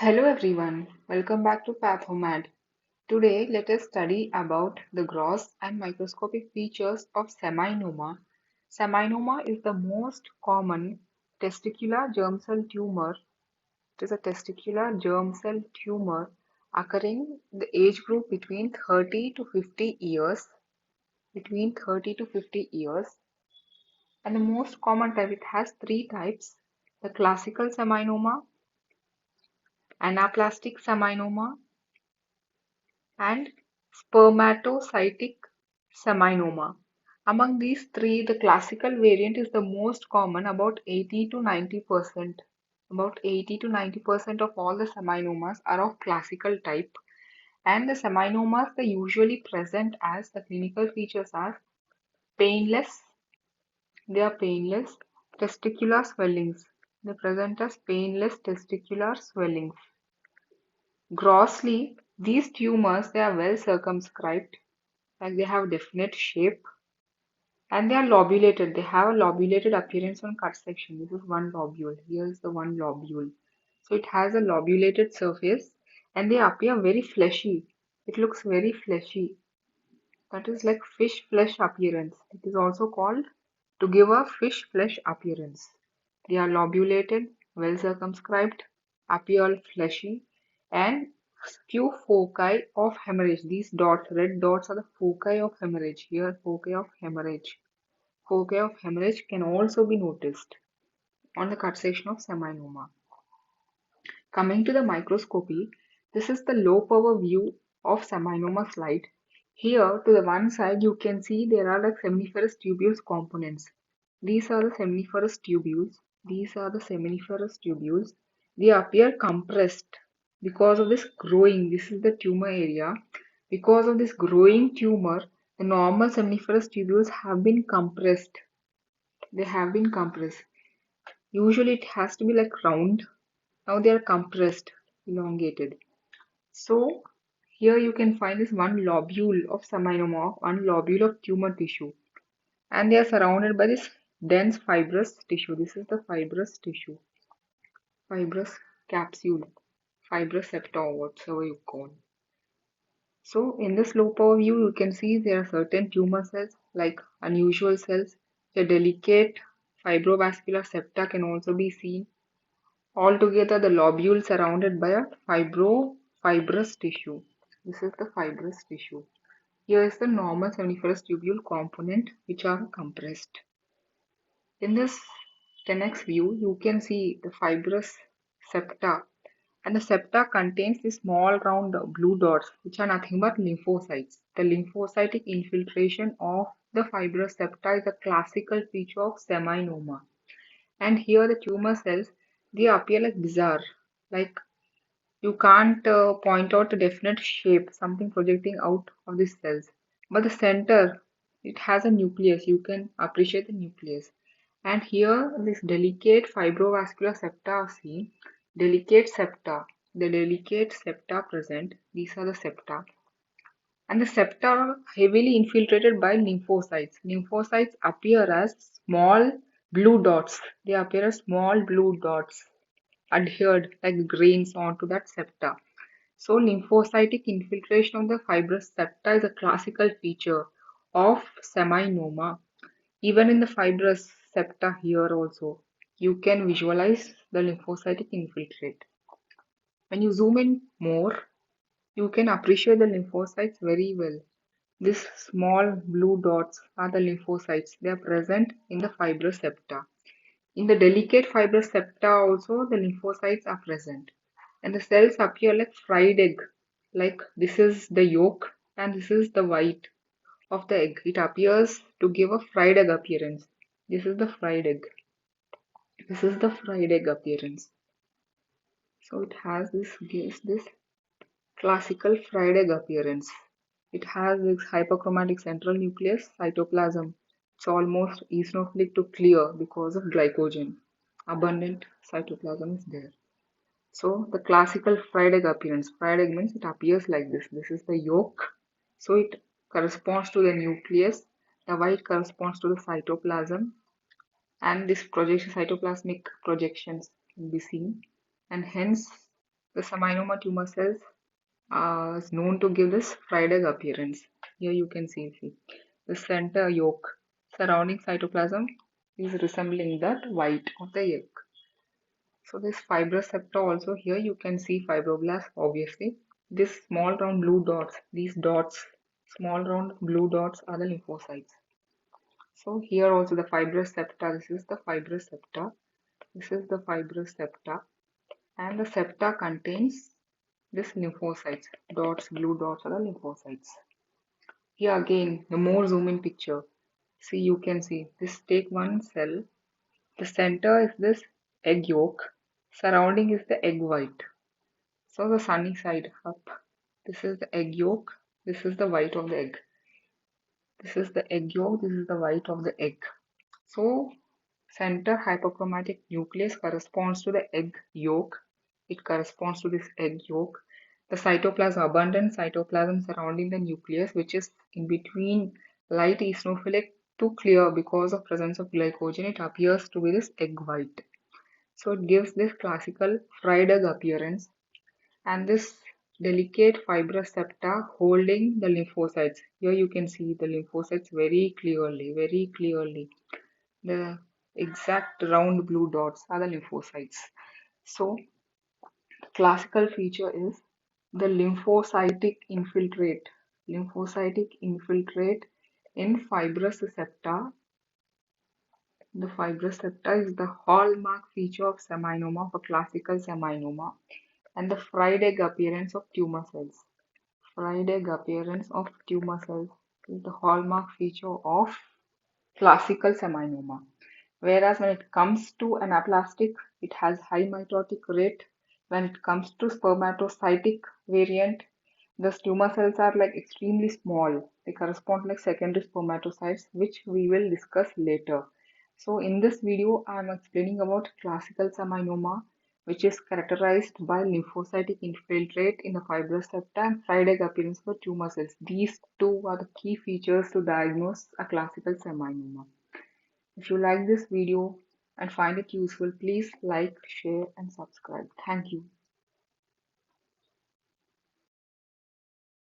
Hello everyone, welcome back to Pathomad. Today let us study about the gross and microscopic features of seminoma. Seminoma is the most common testicular germ cell tumor. It is a testicular germ cell tumor occurring in the age group between 30 to 50 years. Between 30 to 50 years. And the most common type, it has three types: the classical seminoma, anaplastic seminoma, and spermatocytic seminoma. Among these three, the classical variant is the most common, about 80 to 90%. About 80 to 90% of all the seminomas are of classical type, and the seminomas they usually present as the clinical features are painless. They are painless testicular swellings. They present as painless testicular swellings. Grossly, these tumors they are well circumscribed, like they have definite shape, and they are lobulated. They have a lobulated appearance on cut section. This is one lobule. Here is the one lobule. So it has a lobulated surface, and they appear very fleshy. It looks very fleshy. That is like fish flesh appearance. It is also called to give a fish flesh appearance. They are lobulated, well circumscribed, appear fleshy, and few foci of hemorrhage. These dots, red dots, are the foci of hemorrhage. Here, foci of hemorrhage. Foci of hemorrhage can also be noticed on the cut section of seminoma. Coming to the microscopy, this is the low power view of seminoma slide. Here to the one side you can see there are like seminiferous tubules components. These are the seminiferous tubules. These are the seminiferous tubules. They appear compressed because of this growing. This is the tumor area. Because of this growing tumor, the normal seminiferous tubules have been compressed. They have been compressed. Usually it has to be like round. Now they are compressed, elongated. So here you can find this one lobule of seminoma, one lobule of tumor tissue, and they are surrounded by this dense fibrous tissue. This is the fibrous tissue, fibrous capsule, fibrous septa, or whatever you call. So in this low power view, you can see there are certain tumor cells like unusual cells. The delicate fibrovascular septa can also be seen. Altogether, the lobule surrounded by a fibrous tissue. This is the fibrous tissue. Here is the normal seminiferous tubule component which are compressed. In this 10x view, you can see the fibrous septa, and the septa contains the small round blue dots which are nothing but lymphocytes. The lymphocytic infiltration of the fibrous septa is a classical feature of seminoma. And here the tumor cells, they appear like bizarre, like you can't point out a definite shape, something projecting out of these cells. But the center, it has a nucleus. You can appreciate the nucleus. And here, this delicate fibrovascular septa are seen. Delicate septa. The delicate septa present. These are the septa. And the septa are heavily infiltrated by lymphocytes. Lymphocytes appear as small blue dots. They appear as small blue dots adhered like grains onto that septa. So lymphocytic infiltration of the fibrous septa is a classical feature of seminoma. Even in the fibrous septa here also, you can visualize the lymphocytic infiltrate. When you zoom in more, you can appreciate the lymphocytes very well. These small blue dots are the lymphocytes. They are present in the fibrous septa. In the delicate fibrous septa also, the lymphocytes are present. And the cells appear like fried egg. Like this is the yolk and this is the white of the egg. It appears to give a fried egg appearance. This is the fried egg. This is the fried egg appearance. So it has this gives this classical fried egg appearance. It has this hyperchromatic central nucleus, cytoplasm. It's almost eosinophilic to clear because of glycogen. Abundant cytoplasm is there. So the classical fried egg appearance. Fried egg means it appears like this. This is the yolk. So it corresponds to the nucleus. The white corresponds to the cytoplasm. And this projection, cytoplasmic projections can be seen. And hence The seminoma tumor cells is known to give this fried egg appearance. Here you can see the center yolk surrounding cytoplasm is resembling that white of the egg. So this fibrous septa also, here you can see fibroblasts obviously. This small round blue dots, these dots, small round blue dots are the lymphocytes. So here also the fibrous septa, this is the fibrous septa, this is the fibrous septa, and the septa contains this lymphocytes, dots, blue dots are the lymphocytes. Here again, the more zoom in picture, see you can see this, take one cell, the center is this egg yolk, surrounding is the egg white. So the sunny side up, this is the egg yolk, this is the white of the egg. This is the egg yolk, this is the white of the egg. So center hypochromatic nucleus corresponds to the egg yolk. It corresponds to this egg yolk. The cytoplasm, abundant cytoplasm surrounding the nucleus, which is in between light eosinophilic to clear because of presence of glycogen, it appears to be this egg white. So it gives this classical fried egg appearance, and this delicate fibrous septa holding the lymphocytes. Here you can see the lymphocytes very clearly, very clearly. The exact round blue dots are the lymphocytes. So the classical feature is the lymphocytic infiltrate. Lymphocytic infiltrate in fibrous septa. The fibrous septa is the hallmark feature of seminoma, of a classical seminoma, and the fried egg appearance of tumor cells. Fried egg appearance of tumor cells is the hallmark feature of classical seminoma. Whereas when it comes to anaplastic, it has high mitotic rate. When it comes to spermatocytic variant, the tumor cells are like extremely small. They correspond to like secondary spermatocytes, which we will discuss later. So in this video, I am explaining about classical seminoma, which is characterized by lymphocytic infiltrate in the fibrous septa and fried egg appearance for tumor cells. These two are the key features to diagnose a classical seminoma. If you like this video and find it useful, please like, share and subscribe. Thank you.